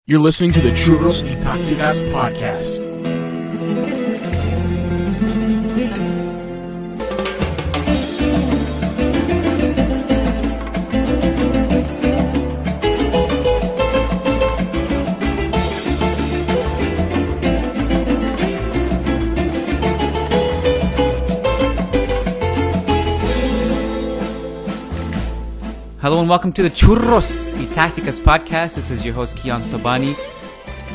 You're listening to the Churros y Tácticas Podcast. Hello and welcome to the Churros y Tácticas Podcast. This is your host, Kiyan Sobhani.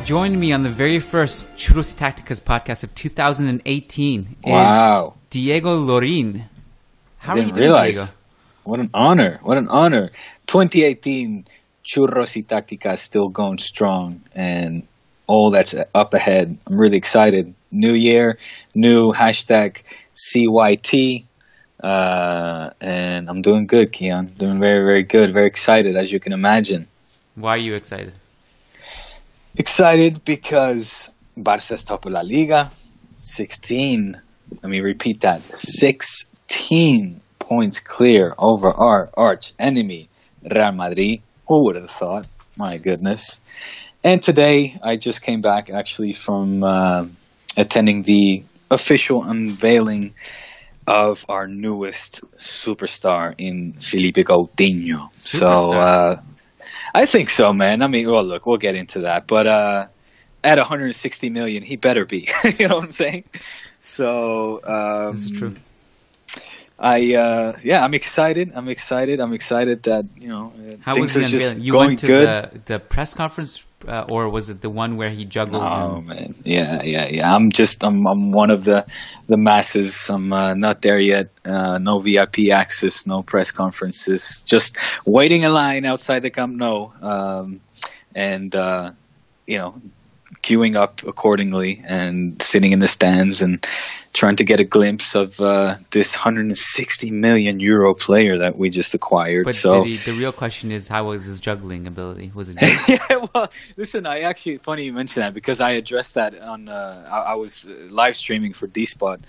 Join me on the very first Churros y Tácticas Podcast of 2018 Wow. is Diego Llorijn. How I are you didn't doing, realize. Diego? What an honor. What an honor. 2018 Churros y Tácticas still going strong and all that's up ahead. I'm really excited. New year, new hashtag CYT. And I'm doing good, Kiyan. Doing very, very good. Very excited, as you can imagine. Why are you excited? Excited because Barca's top of La Liga. 16. Let me repeat that. 16 points clear over our arch enemy, Real Madrid. Who would have thought? My goodness. And today, I just came back actually from attending the official unveiling of our newest superstar in Felipe Coutinho. Superstar. So, I think so, man. I mean, well, look, we'll get into that. But at 160 million, he better be. You know what I'm saying? So, This is true. I'm excited. I'm excited that, How things was the are just unveiling? You going went to good. the press conference, or was it the one where he juggles? Oh man, yeah. I'm one of the masses. I'm not there yet. No VIP access, no press conferences. Just waiting in line outside the Camp Nou, and queuing up accordingly and sitting in the stands and trying to get a glimpse of this 160 million euro player that we just acquired. But so the real question is, how was his juggling ability? Was it good? yeah, well, listen, funny you mention that because I addressed that on, I was live streaming for D-Spot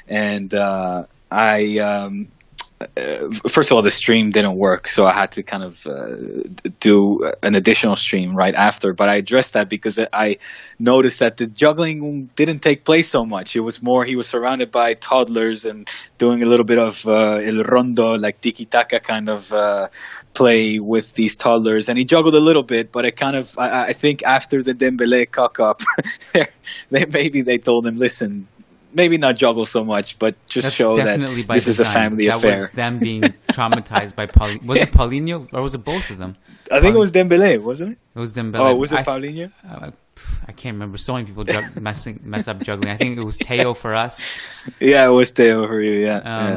and first of all, the stream didn't work, so I had to kind of do an additional stream right after. But I addressed that because I noticed that the juggling didn't take place so much. It was more he was surrounded by toddlers and doing a little bit of el rondo, like tiki-taka kind of play with these toddlers. And he juggled a little bit, but it kind of, I think after the Dembélé cock-up, they told him, listen, maybe not juggle so much, but just That's show that this is a family affair. That was them being traumatized by Paulinho. Was it Paulinho or was it both of them? I think it was Dembélé, wasn't it? It was Dembélé. Oh, was it Paulinho? I can't remember. So many people mess up juggling. I think it was Teo for us. Yeah, it was Teo for you, yeah.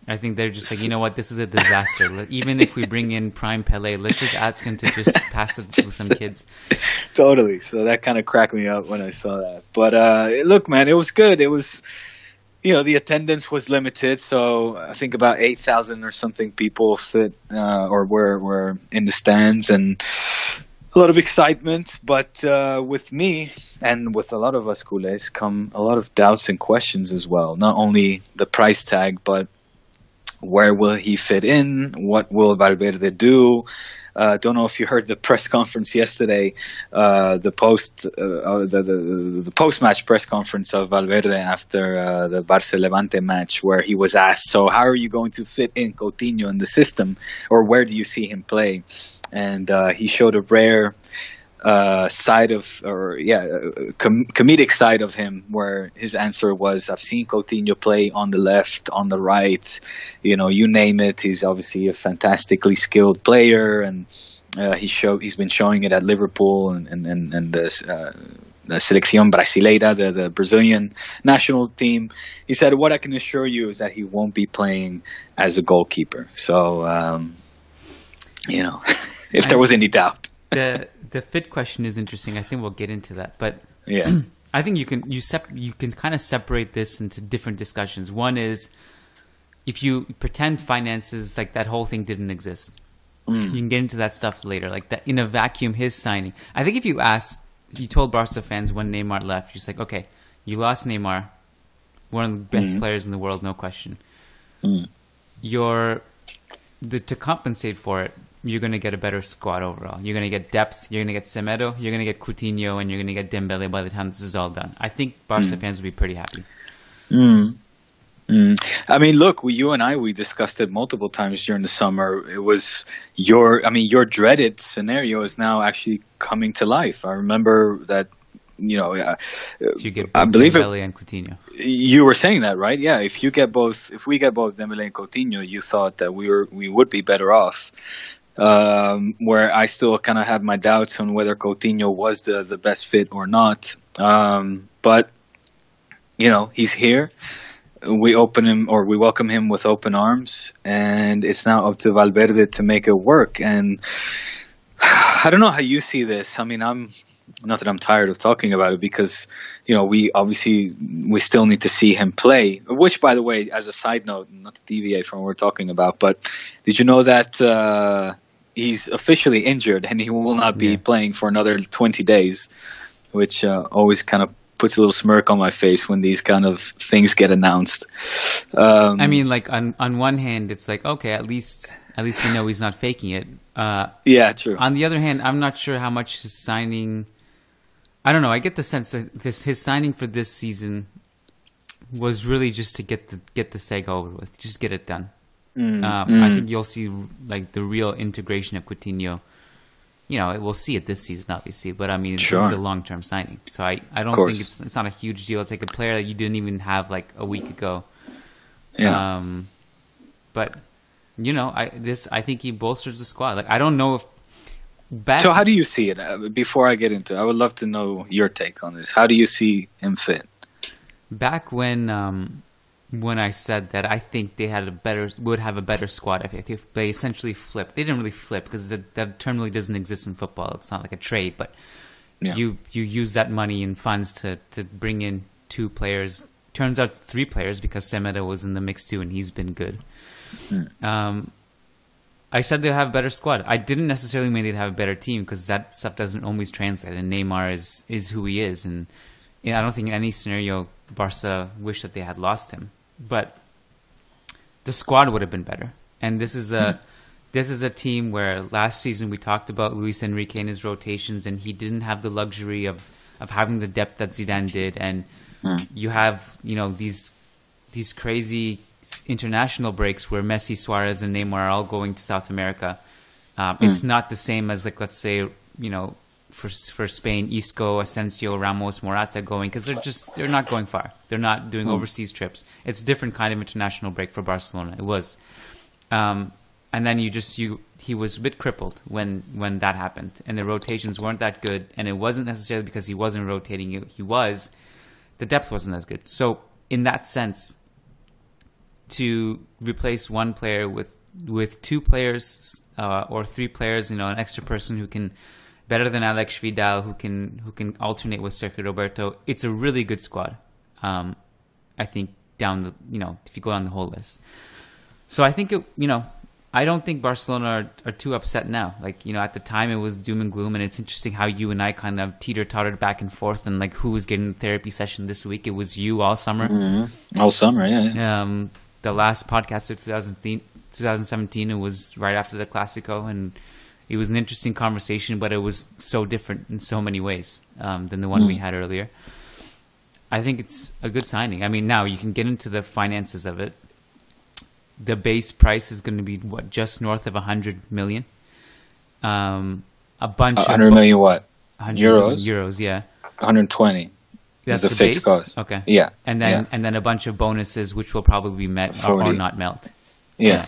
I think they're just like, you know what, this is a disaster. Even if we bring in Prime Pele, let's just ask him to just pass it to some kids. Totally. So that kind of cracked me up when I saw that. But look, man, it was good. It was, the attendance was limited. So I think about 8,000 or something people fit or were in the stands and a lot of excitement. But with me and with a lot of us culés come a lot of doubts and questions as well. Not only the price tag, but where will he fit in? What will Valverde do? Don't know if you heard the press conference yesterday, the post-match press conference of Valverde after the Barça Levante match, where he was asked, so how are you going to fit in Coutinho in the system, or where do you see him play? And he showed a rare comedic side of him, where his answer was, I've seen Coutinho play on the left, on the right, you name it. He's obviously a fantastically skilled player, and he's been showing it at Liverpool and the Selección Brasileira, the Brazilian national team. He said, what I can assure you is that he won't be playing as a goalkeeper. So, if there was any doubt. The fit question is interesting. I think we'll get into that, but yeah, I think you can kind of separate this into different discussions. One is if you pretend finances, like that whole thing didn't exist. You can get into that stuff later, like that in a vacuum. His signing. I think if you told Barca fans when Neymar left, you're just like, okay, you lost Neymar, one of the best players in the world, no question. To compensate for it, you're going to get a better squad overall. You're going to get depth. You're going to get Semedo. You're going to get Coutinho, and you're going to get Dembele by the time this is all done. I think Barca fans will be pretty happy. I mean, look, you and we discussed it multiple times during the summer. It was your dreaded scenario is now actually coming to life. I remember that, if you get both Dembele and Coutinho. You were saying that, right? Yeah, if we get both Dembele and Coutinho, you thought that we would be better off. Where I still kind of have my doubts on whether Coutinho was the best fit or not. But he's here. We welcome him with open arms, and it's now up to Valverde to make it work. And I don't know how you see this. I mean, not that I'm tired of talking about it, because we still need to see him play. Which, by the way, as a side note, not to deviate from what we're talking about, but did you know that he's officially injured and he will not be playing for another 20 days? Which always kind of puts a little smirk on my face when these kind of things get announced. I mean, like on one hand, it's like, okay, at least we know he's not faking it. Yeah, true. On the other hand, I'm not sure how much his signing. I don't know. I get the sense that his signing for this season was really just to get the saga over with, just get it done. I think you'll see like the real integration of Coutinho. We'll see it this season, obviously, but I mean, sure. This is a long-term signing, so I don't think it's not a huge deal. It's like a player that you didn't even have like a week ago. Yeah. But I think he bolsters the squad. Like, I don't know if. So how do you see it? Before I get into it, I would love to know your take on this. How do you see him fit? Back when I said that I think they would have a better squad if they essentially flipped. They didn't really flip, because that term really doesn't exist in football. It's not like a trade, but you use that money and funds to bring in 2 players. Turns out 3 players, because Semedo was in the mix too, and he's been good. I said they'll have a better squad. I didn't necessarily mean they'd have a better team, because that stuff doesn't always translate. And Neymar is who he is, and I don't think in any scenario Barca wish that they had lost him. But the squad would have been better. And this is a team where last season we talked about Luis Enrique and his rotations, and he didn't have the luxury of having the depth that Zidane did. And you have these crazy international breaks where Messi, Suarez, and Neymar are all going to South America. It's not the same as, like, let's say, for Spain, Isco, Asensio, Ramos, Morata going, because they're not going far. They're not doing overseas trips. It's a different kind of international break for Barcelona. It was. And then he was a bit crippled when that happened, and the rotations weren't that good, and it wasn't necessarily because he wasn't rotating. The depth wasn't as good. So in that sense, to replace one player with 2 players or 3 players, an extra person who can, better than Alex Vidal, who can alternate with Sergio Roberto, it's a really good squad. I think if you go down the whole list. So I think I don't think Barcelona are too upset now. Like, at the time it was doom and gloom, and it's interesting how you and I kind of teeter-tottered back and forth, and like who was getting the therapy session this week. It was you all summer. Mm-hmm. All summer, yeah. The last podcast of 2017, it was right after the Clásico, and it was an interesting conversation, but it was so different in so many ways than the one we had earlier. I think it's a good signing. I mean, now you can get into the finances of it. The base price is going to be just north of 100 million. A bunch 100 million what? 100 euros? Euros, yeah. 120. That's the fixed base? cost. Okay. Yeah. And then a bunch of bonuses, which will probably be met or not melt. Yeah.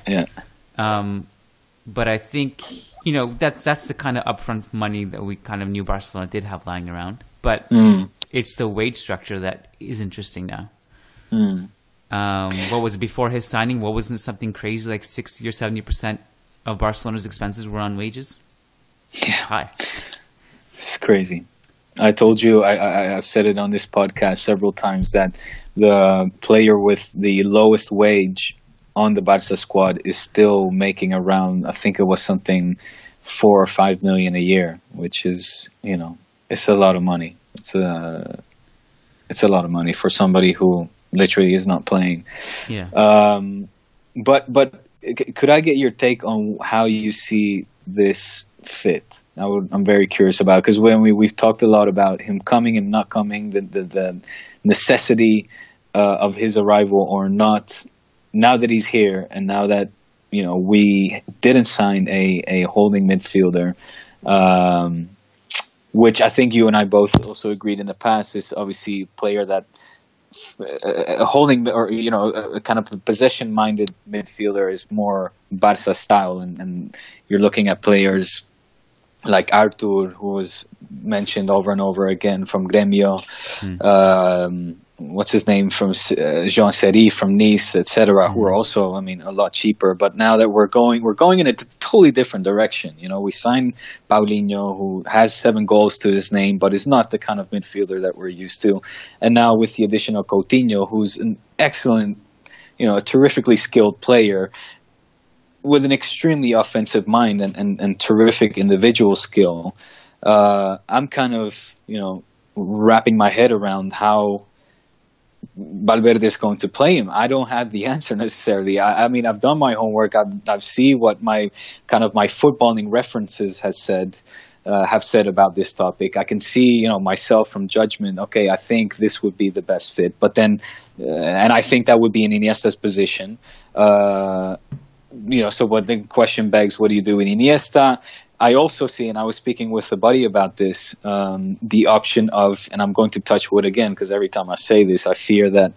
But I think that's the kind of upfront money that we kind of knew Barcelona did have lying around. But it's the wage structure that is interesting now. What was it before his signing? What wasn't something crazy like 60 or 70% of Barcelona's expenses were on wages? Yeah, it's high. It's crazy. I told you, I've said it on this podcast several times, that the player with the lowest wage on the Barca squad is still making around, I think it was something 4 or 5 million a year, which is, it's a lot of money. It's a lot of money for somebody who literally is not playing. Yeah. But could I get your take on how you see this fit? I'm very curious about, because when we've talked a lot about him coming and not coming, the necessity of his arrival or not. Now that he's here, and now that we didn't sign a holding midfielder, which I think you and I both also agreed in the past is obviously a player that a holding or a kind of possession-minded midfielder is more Barca style, and you're looking at players like Artur, who was mentioned over and over again from Gremio. What's his name from Jean Seri from Nice, etc., who are also, a lot cheaper. But now that we're going in a totally different direction. We signed Paulinho, who has 7 goals to his name, but is not the kind of midfielder that we're used to. And now with the addition of Coutinho, who's an excellent, a terrifically skilled player with an extremely offensive mind and terrific individual skill, I'm kind of, wrapping my head around how Valverde is going to play him. I don't have the answer necessarily. I've done my homework. I've seen what my footballing references have said about this topic. I can see, myself from judgment. Okay, I think this would be the best fit. But then, and I think that would be in Iniesta's position. So what the question begs, what do you do in Iniesta? I also see, and I was speaking with a buddy about this, the option of, and I'm going to touch wood again, because every time I say this, I fear that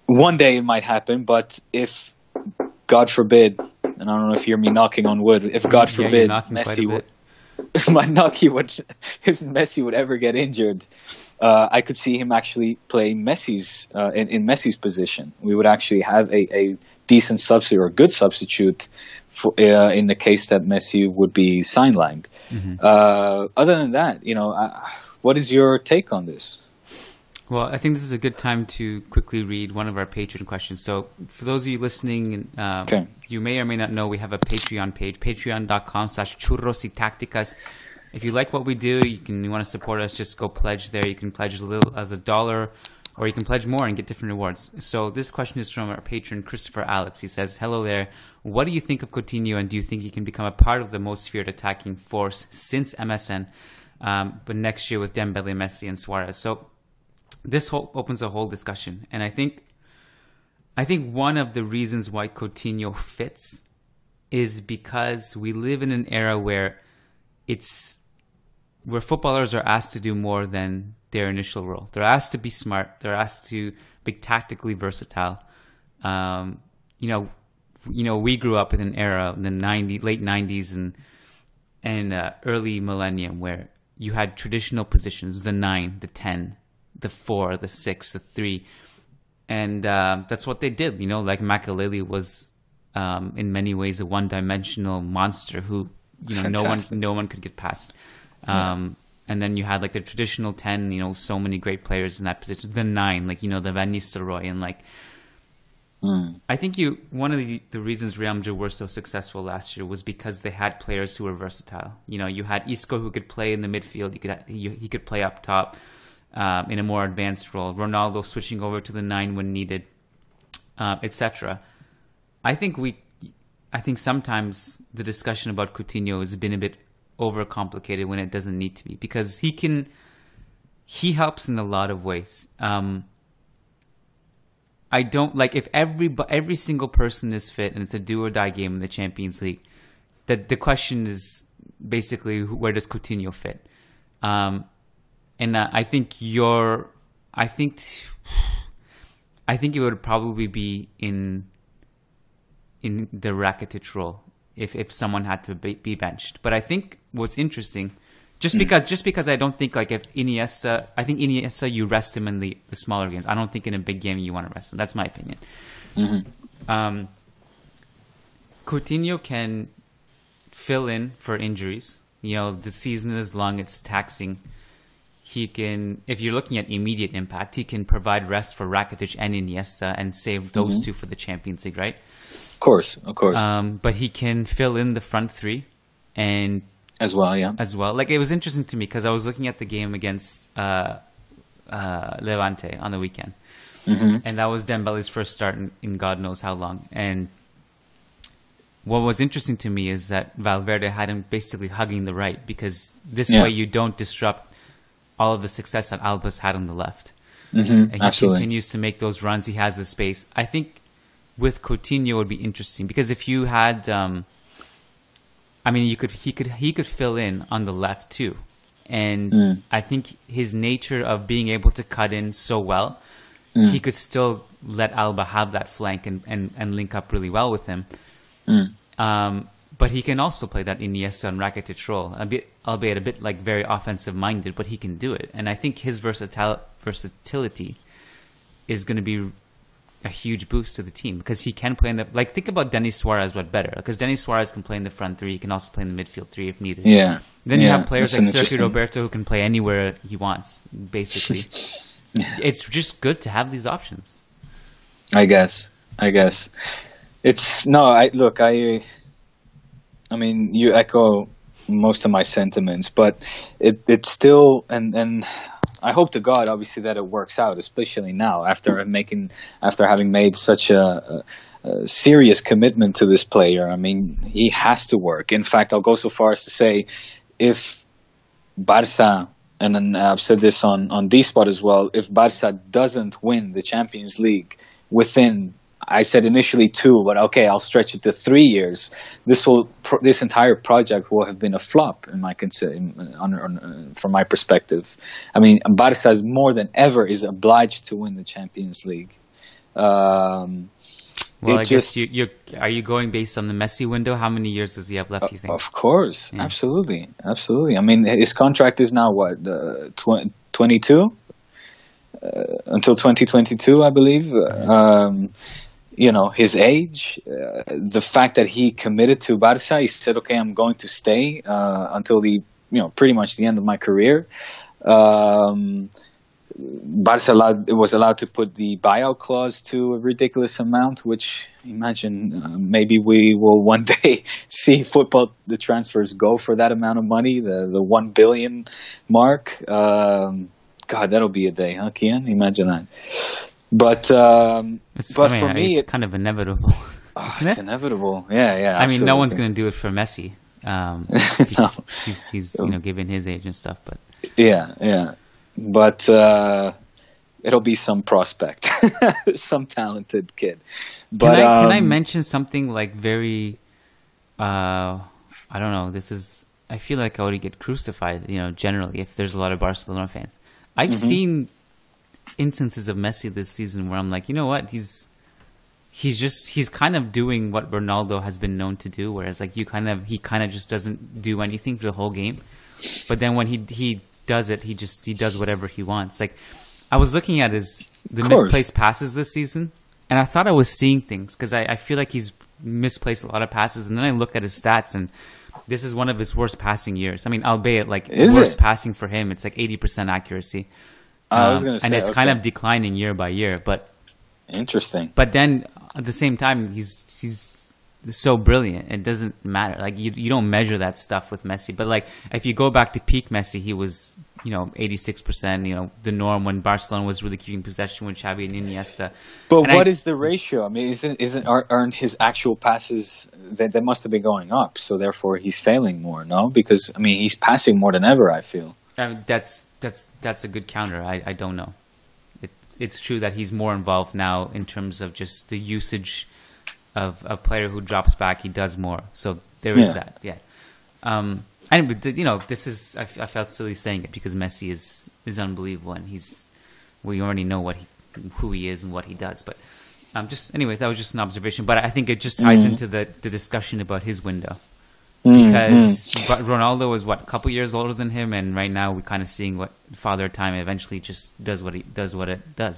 one day it might happen, but if, God forbid, and I don't know if you hear me knocking on wood, if God forbid Messi if Messi would ever get injured, I could see him actually play Messi's in Messi's position. We would actually have a decent substitute or a good substitute for, in the case that Messi would be sidelined. Other than that, what is your take on this? Well, I think this is a good time to quickly read one of our Patreon questions. So for those of you listening, you may or may not know we have a Patreon page, patreon.com/Churros y Tácticas. If you like what we do, you want to support us, just go pledge there. You can pledge as little as $1, or you can pledge more and get different rewards. So this question is from our patron, Christopher Alex. He says, hello there. What do you think of Coutinho, and do you think he can become a part of the most feared attacking force since MSN, but next year with Dembele, Messi, and Suarez? So this opens a whole discussion. And I think one of the reasons why Coutinho fits is because we live in an era where footballers are asked to do more than their initial role. They're asked to be smart. They're asked to be tactically versatile. We grew up in an era in the late 90s and early millennium where you had traditional positions, the 9, the 10, the 4, the 6, the 3. And that's what they did. Like Makelele was in many ways a one-dimensional monster who no one could get past. And then you had like the traditional 10, so many great players in that position. The 9, like, the Van Nistelrooy, and like, I think one of the reasons Real Madrid were so successful last year was because they had players who were versatile. You had Isco, who could play in the midfield. He could play up top in a more advanced role. Ronaldo switching over to the 9 when needed, etc. I think sometimes the discussion about Coutinho has been a bit overcomplicated when it doesn't need to be, because he helps in a lot of ways. I don't like if every single person is fit and it's a do or die game in the Champions League. That the question is basically, where does Coutinho fit? And I think it would probably be in the Rakitic role if someone had to be benched. But I think what's interesting, just because I don't think like if Iniesta, I think Iniesta you rest him in the smaller games. I don't think in a big game you want to rest him. That's my opinion. Coutinho can fill in for injuries. The season is long; it's taxing. He can, if you're looking at immediate impact, he can provide rest for Rakitic and Iniesta and save those two for the Champions League, right? Of course. But he can fill in the front 3 and as well. Like, it was interesting to me because I was looking at the game against Levante on the weekend, and that was Dembele's first start in God knows how long. And what was interesting to me is that Valverde had him basically hugging the right, because this way you don't disrupt all of the success that Alba's had on the left. And he continues to make those runs. He has the space. I think with Coutinho it would be interesting, because if you had, he could fill in on the left too, and I think his nature of being able to cut in so well, he could still let Alba have that flank and link up really well with him. But he can also play that Iniesta and Rakitic role, albeit a bit like very offensive minded, but he can do it. And I think his versatility is going to be a huge boost to the team, because he can play in the, like, think about Denis Suarez, but better, because Denis Suarez can play in the front three, he can also play in the midfield three if needed. Then you have players like Sergio Roberto who can play anywhere he wants, basically. It's just good to have these options. I guess it's I mean, you echo most of my sentiments, but it's still, and I hope to God, obviously, that it works out, especially now after having made such a serious commitment to this player. I mean, he has to work. In fact, I'll go so far as to say, if Barca, and then I've said this on D-Spot as well, if Barca doesn't win the Champions League within, I said initially 2, but okay, I'll stretch it to 3 years. This entire project will have been a flop, from my perspective. I mean, Barca more than ever is obliged to win the Champions League. Guess are you going based on the Messi window? How many years does he have left, you think? Of course, absolutely. I mean, his contract is now what, 22? Until 2022, I believe. His age, the fact that he committed to Barca, he said, okay, I'm going to stay until pretty much the end of my career. Barca was allowed to put the buyout clause to a ridiculous amount, which, imagine, maybe we will one day see the transfers go for that amount of money, the 1 billion mark. God, that'll be a day, huh, Kiyan? Imagine that. But for me, it's kind of inevitable. It's inevitable. Yeah. I mean, no one's going to do it for Messi. No. He's given his age and stuff. But yeah. But it'll be some prospect, some talented kid. But can I mention something like very? I don't know. I feel like I would get crucified. Generally, if there's a lot of Barcelona fans, I've seen instances of Messi this season where I'm like, you know what, he's kind of doing what Ronaldo has been known to do, whereas like he kind of just doesn't do anything for the whole game, but then when he does it, he does whatever he wants. Like, I was looking at the misplaced passes this season, and I thought I was seeing things, because I feel like he's misplaced a lot of passes, and then I look at his stats, and this is one of his worst passing years. I mean, albeit like worst passing for him, it's like 80% accuracy. I was going to say, and it's kind of declining year by year, but interesting. But then at the same time, he's so brilliant. It doesn't matter. Like you don't measure that stuff with Messi. But like if you go back to peak Messi, he was 86%. The norm when Barcelona was really keeping possession with Xavi and Iniesta. But what is the ratio? I mean, aren't his actual passes? They must have been going up. So therefore, he's failing more. No, because I mean, he's passing more than ever, I feel. That's a good counter. I don't know. It's true that he's more involved now in terms of just the usage of a player who drops back. He does more. So there is that. Yeah. This is. I felt silly saying it, because Messi is unbelievable, and we already know who he is and what he does. But that was just an observation. But I think it just ties into the discussion about his window. Because Ronaldo was a couple years older than him, and right now we're kind of seeing what Father Time eventually just does what it does.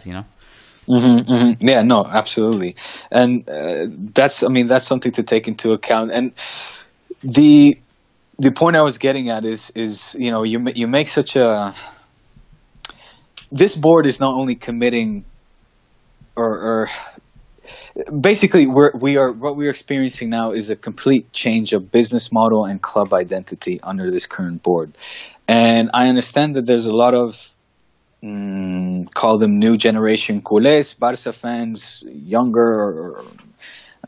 Yeah, no, absolutely, and that's something to take into account. And the point I was getting at is you make such a. This board is not only committing, or basically, what we're experiencing now is a complete change of business model and club identity under this current board. And I understand that there's a lot of, call them new generation culés, Barca fans, younger, or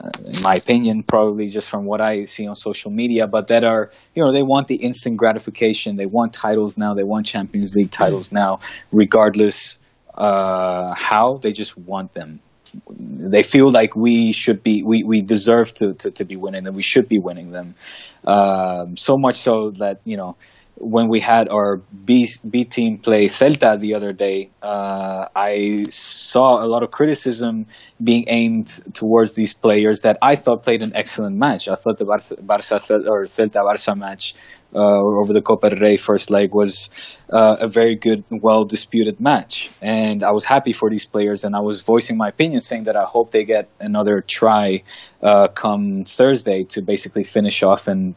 in my opinion, probably just from what I see on social media, but that are, they want the instant gratification. They want titles now. They want Champions League titles now, regardless how. They just want them. They feel like we deserve to be winning them. We should be winning them. So much so that, when we had our B team play Celta the other day, I saw a lot of criticism being aimed towards these players that I thought played an excellent match. I thought the Celta-Barça match over the Copa del Rey first leg was a very good, well-disputed match. And I was happy for these players, and I was voicing my opinion, saying that I hope they get another try come Thursday to basically finish off and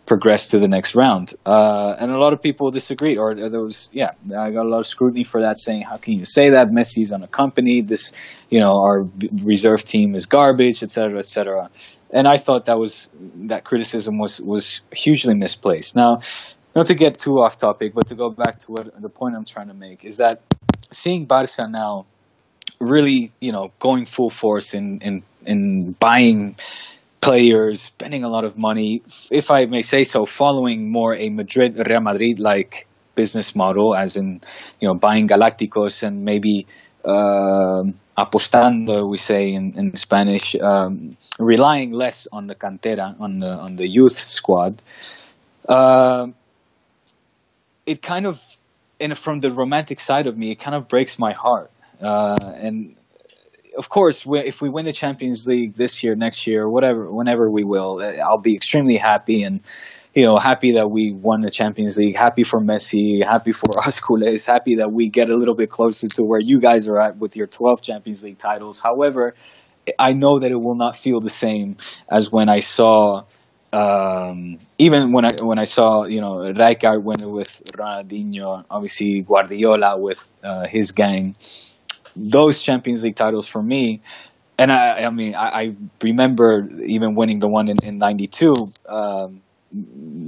progress to the next round. And a lot of people disagreed, or there was, I got a lot of scrutiny for that, saying, how can you say that? Messi's unaccompanied. This, our reserve team is garbage, et cetera, et cetera. And I thought that criticism was hugely misplaced. Now, not to get too off topic, but to go back to the point I'm trying to make is that seeing Barca now really, going full force in buying players, spending a lot of money, if I may say so, following more a Real Madrid-like business model, as in, buying Galácticos and maybe apostando, we say in Spanish, relying less on the cantera, on the youth squad. It kind of, and from the romantic side of me, it kind of breaks my heart. And of course, if we win the Champions League this year, next year, whenever we will, I'll be extremely happy and, happy that we won the Champions League, happy for Messi, happy for us culés, happy that we get a little bit closer to where you guys are at with your 12 Champions League titles. However, I know that it will not feel the same as when I saw, even when I saw, Rijkaard win it with Ronaldinho, obviously Guardiola with his gang. Those Champions League titles for me, and I remember even winning the one in 92,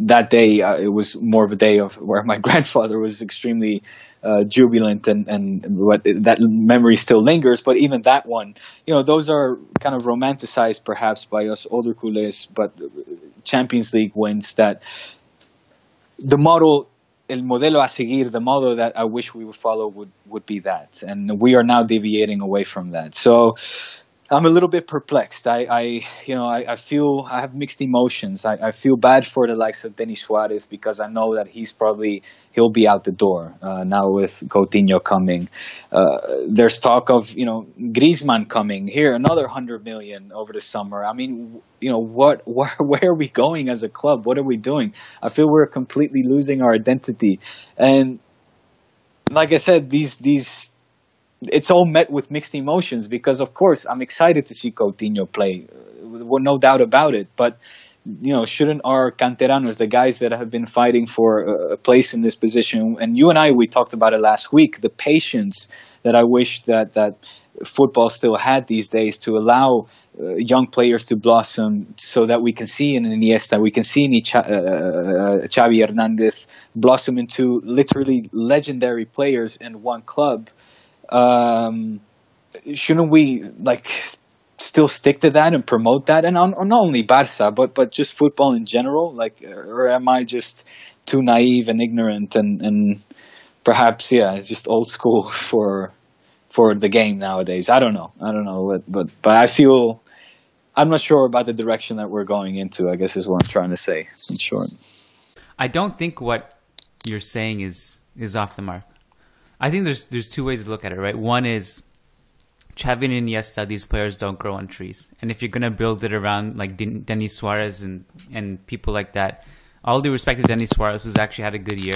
that day, it was more of a day of where my grandfather was extremely jubilant, and what that memory still lingers. But even that one, those are kind of romanticized perhaps by us older culés, but Champions League wins that el modelo a seguir, the model that I wish we would follow would be that. And we are now deviating away from that. So I'm a little bit perplexed. I feel I have mixed emotions. I feel bad for the likes of Denis Suarez because I know that he'll be out the door now with Coutinho coming. There's talk of Griezmann coming here, another 100 million over the summer. I mean, where are we going as a club? What are we doing? I feel we're completely losing our identity. And like I said, these. It's all met with mixed emotions because, of course, I'm excited to see Coutinho play. No doubt about it. But, shouldn't our canteranos, the guys that have been fighting for a place in this position, and you and we talked about it last week, the patience that I wish that football still had these days to allow young players to blossom so that we can see in Iniesta, we can see in Xavi Hernandez blossom into literally legendary players in one club. Shouldn't we still stick to that and promote that? And on not only Barca, but just football in general. Or am I just too naive and ignorant and perhaps it's just old school for the game nowadays? I don't know, but I feel I'm not sure about the direction that we're going into, I guess is what I'm trying to say in short. I don't think what you're saying is off the mark. I think there's two ways to look at it, right? One is Xavi and Iniesta, these players don't grow on trees. And if you're going to build it around like Denis Suarez and people like that, all due respect to Denis Suarez, who's actually had a good year,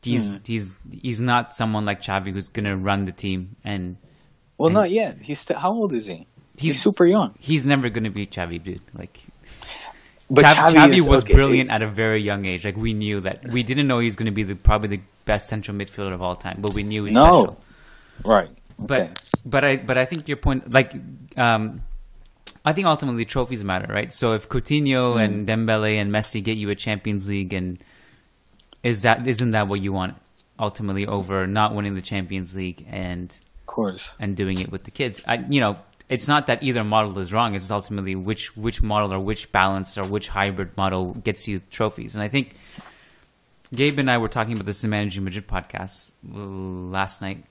he's not someone like Xavi who's going to run the team. Not yet. How old is he? He's super young. He's never going to be Xavi, dude. But Xavi was brilliant at a very young age. We knew that. We didn't know he was going to be probably the best central midfielder of all time, but we knew he's special. Right. Okay. But I think your point, I think ultimately trophies matter, right? So if Coutinho and Dembele and Messi get you a Champions League, and isn't that what you want ultimately over not winning the Champions League and of course and doing it with the kids? it's not that either model is wrong. It's ultimately which model or which balance or which hybrid model gets you trophies. And I think Gabe and I were talking about this in Managing Madrid podcast last night,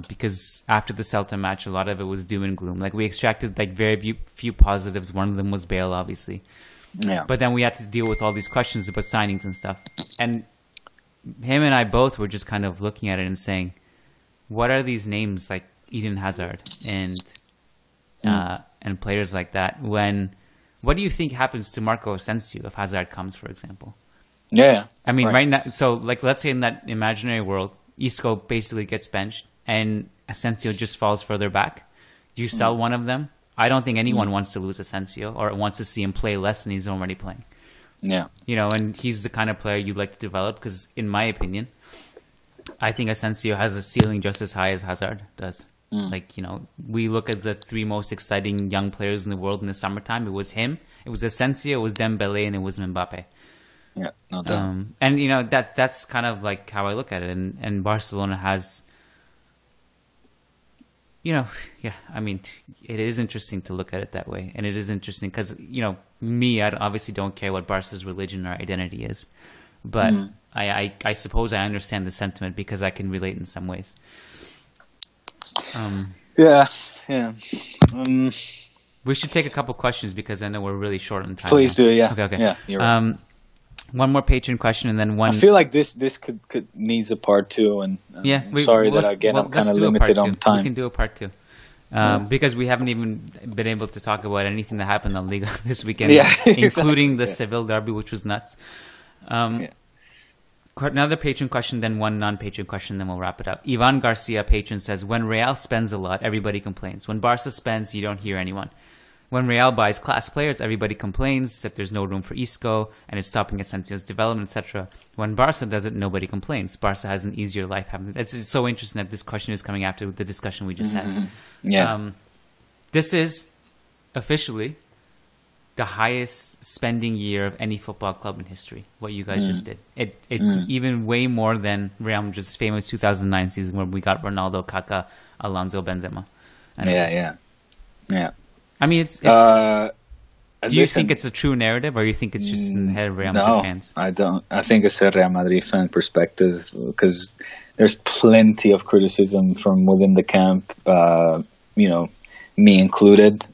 because after the Celta match, a lot of it was doom and gloom. Like we extracted like very few positives. One of them was Bale, obviously. Yeah. But then we had to deal with all these questions about signings and stuff. And him and I both were just kind of looking at it and saying, what are these names like Eden Hazard and players like that? What do you think happens to Marco Asensio if Hazard comes, for example? Yeah. I mean, right now, so like let's say in that imaginary world, Isco basically gets benched and Asensio just falls further back. Do you sell one of them? I don't think anyone wants to lose Asensio or wants to see him play less than he's already playing. Yeah. You know, and he's the kind of player you'd like to develop because, in my opinion, I think Asensio has a ceiling just as high as Hazard does. Like, you know, we look at the three most exciting young players in the world in the summertime. It was him, it was Asensio, it was Dembele, and it was Mbappe. Yeah, no doubt. And, you know, that's kind of like how I look at it. And Barcelona has, you know, yeah, I mean, it is interesting to look at it that way. And it is interesting because, you know, me, I obviously don't care what Barca's religion or identity is. But I suppose I understand the sentiment because I can relate in some ways. Yeah. We should take a couple questions because I know we're really short on time. Please now. do, yeah. Okay. Yeah, you're right. One more patron question and then one. I feel like this could needs a part two, and yeah, I'm sorry that again I'm kind of limited on time. We can do a part two. Because we haven't even been able to talk about anything that happened on Liga this weekend, including the Seville derby, which was nuts. Another patron question, then one non-patron question, then we'll wrap it up. Ivan Garcia, patron, says, when Real spends a lot, everybody complains. When Barca spends, you don't hear anyone. When Real buys class players, everybody complains that there's no room for Isco and it's stopping Asensio's development, etc. When Barca does it, nobody complains. Barca has an easier life. It's so interesting that this question is coming after the discussion we just had. Yeah. This is officially the highest spending year of any football club in history, what you guys just did. It's even way more than Real Madrid's famous 2009 season where we got Ronaldo, Kaká, Alonso, Benzema. Yeah. I mean, it's do you think it's a true narrative or you think it's just in the head of Real Madrid fans? I don't. I think it's a Real Madrid fan perspective because there's plenty of criticism from within the camp, you know, me included.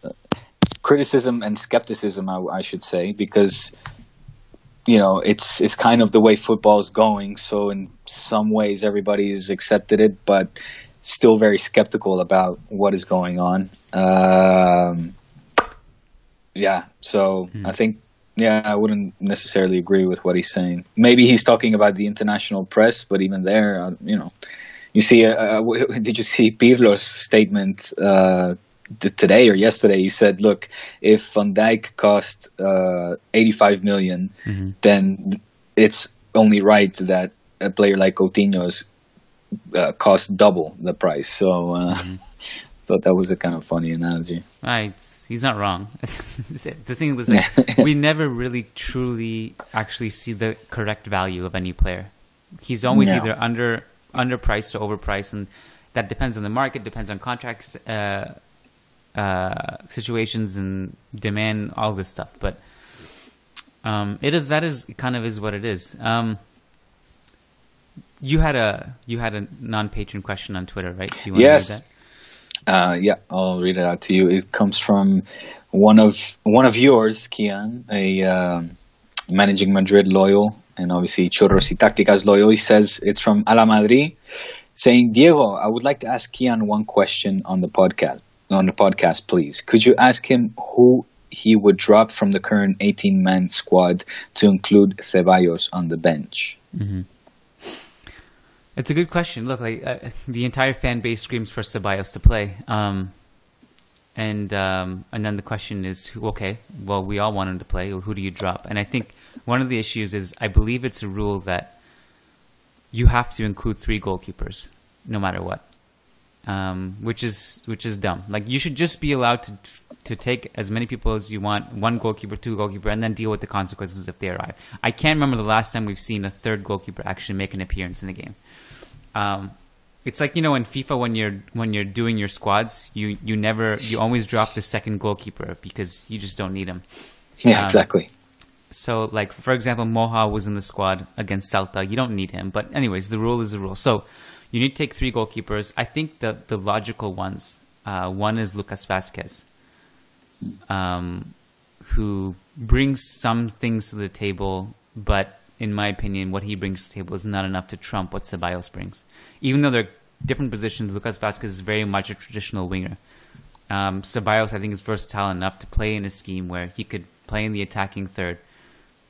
Criticism and skepticism, I should say, because, you know, it's kind of the way football is going. So in some ways, everybody's accepted it, but still very skeptical about what is going on. So I think, I wouldn't necessarily agree with what he's saying. Maybe he's talking about the international press, but even there, you know, you see, did you see Pirlo's statement today or yesterday? He said, look, if Van Dijk cost 85 million, then it's only right that a player like Coutinho's cost double the price. So thought that was a kind of funny analogy. He's not wrong. The thing was that we never really truly actually see the correct value of any player. He's always either underpriced or overpriced, and that depends on the market, depends on contracts, situations and demand, all this stuff. But that is kind of is what it is. You had a non-patron question on Twitter, right? Do you want to read that? I'll read it out to you. It comes from one of yours, Kiyan, a Managing Madrid loyal, and obviously Churros y Tácticas loyal. He says it's from Ala Madrid, saying, Diego, I would like to ask Kiyan one question on the podcast, please. Could you ask him who he would drop from the current 18-man squad to include Ceballos on the bench? It's a good question. Look, the entire fan base screams for Ceballos to play, and then the question is, okay, well, we all want him to play. Who do you drop? And I think one of the issues is I believe it's a rule that you have to include 3 goalkeepers, no matter what, which is dumb. Like you should just be allowed to take as many people as you want, 1 goalkeeper, 2 goalkeeper, and then deal with the consequences if they arrive. I can't remember the last time we've seen a 3rd goalkeeper actually make an appearance in a game. It's like, you know, in FIFA when you're doing your squads, you always drop the second goalkeeper because you just don't need him. Yeah, exactly. So, like, for example, Moha was in the squad against Celta. You don't need him. But anyways, the rule is the rule. So you need to take 3 goalkeepers. I think the logical ones, one is Lucas Vazquez, who brings some things to the table, but in my opinion, what he brings to the table is not enough to trump what Ceballos brings. Even though they're different positions, Lucas Vazquez is very much a traditional winger. Ceballos, I think, is versatile enough to play in a scheme where he could play in the attacking third,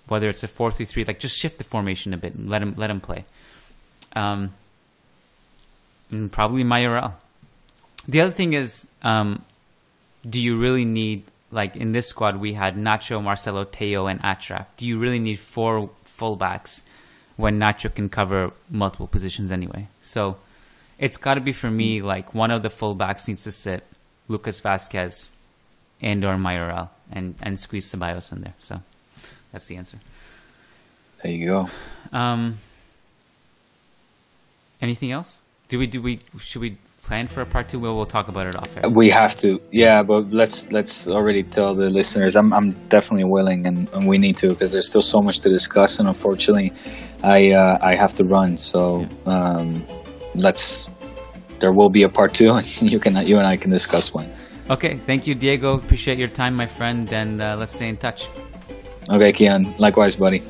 whether it's a 4-3-3, like just shift the formation a bit and let him play. And probably Mayoral. The other thing is, do you really need, like in this squad we had Nacho, Marcelo, Teo, and Achraf. Do you really need 4 fullbacks when Nacho can cover multiple positions anyway? So it's got to be, for me, like one of the fullbacks needs to sit Lucas Vazquez and or Mayoral and squeeze Ceballos in there. So that's the answer. There you go. Anything else? Should we plan for a part 2? We'll talk about it off air. We have to, yeah. But let's already tell the listeners. I'm definitely willing, and we need to, because there's still so much to discuss. And unfortunately, I have to run. So there will be a part 2, and you and I can discuss one. Okay, thank you, Diego. Appreciate your time, my friend, and let's stay in touch. Okay, Kiyan. Likewise, buddy.